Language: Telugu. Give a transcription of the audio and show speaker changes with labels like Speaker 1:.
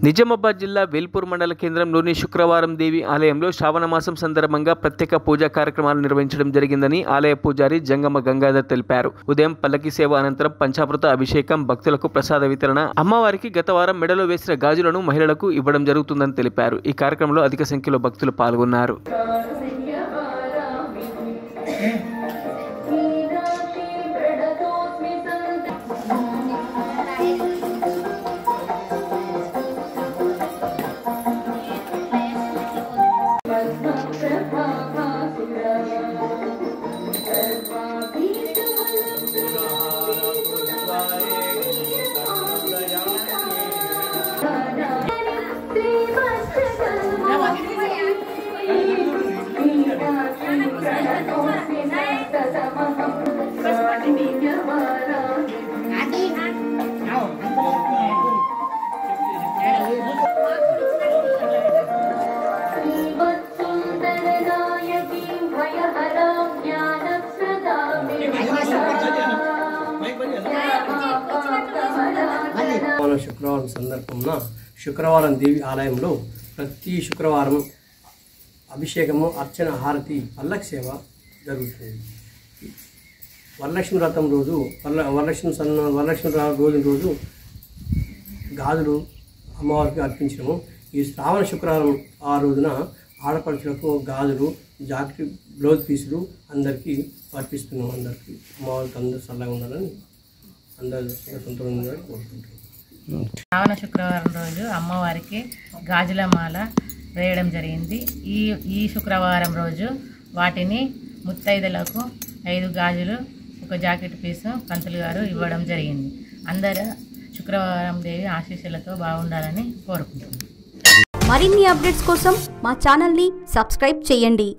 Speaker 1: నిజామాబాద్ జిల్లా వేల్పూర్ మండల కేంద్రంలోని శుక్రవారం దేవి ఆలయంలో శ్రావణ మాసం సందర్భంగా ప్రత్యేక పూజా కార్యక్రమాలు నిర్వహించడం జరిగిందని ఆలయ పూజారి జంగమ గంగాధర్ తెలిపారు. ఉదయం పల్లకి సేవ అనంతరం పంచామృత అభిషేకం, భక్తులకు ప్రసాద వితరణ, అమ్మవారికి గత వారం మెడలో వేసిన గాజులను మహిళలకు ఇవ్వడం జరుగుతుందని తెలిపారు. ఈ కార్యక్రమంలో అధిక సంఖ్యలో భక్తులు పాల్గొన్నారు.
Speaker 2: శుక్రవారం సందర్భంలో శుక్రవారం దేవి ఆలయంలో ప్రతి శుక్రవారం అభిషేకము, అర్చన, హారతి, పల్లకి సేవ జరుగుతుంది. వరలక్ష్మి వ్రతం రోజు వరలక్ష్మి రోజు గాజులు అమ్మవారికి అర్పించడము. ఈ శ్రావణ శుక్రవారం ఆ రోజున ఆడపడుచులకు గాజులు, జాకెట్, బ్లౌజ్ పీసులు అందరికీ అర్పిస్తున్నాం. అందరికీ అమ్మవారికి అందరూ చల్లగా ఉండాలని, అందరూ సంతోషంగా ఉండాలని కోరుకుంటున్నాం.
Speaker 3: శ్రావణ శుక్రవారం రోజు అమ్మవారికి గాజుల మాల వేయడం జరిగింది. ఈ శుక్రవారం రోజు వాటిని ముత్తైదులకు 5 గాజులు, 1 జాకెట్ పీసు పంతులు గారు ఇవ్వడం జరిగింది. అందరూ శుక్రవారం దేవి ఆశీస్సులతో బాగుండాలని కోరుకుంటున్నాం.
Speaker 4: మరిన్ని అప్డేట్స్ కోసం మా ఛానల్ని సబ్స్క్రైబ్ చేయండి.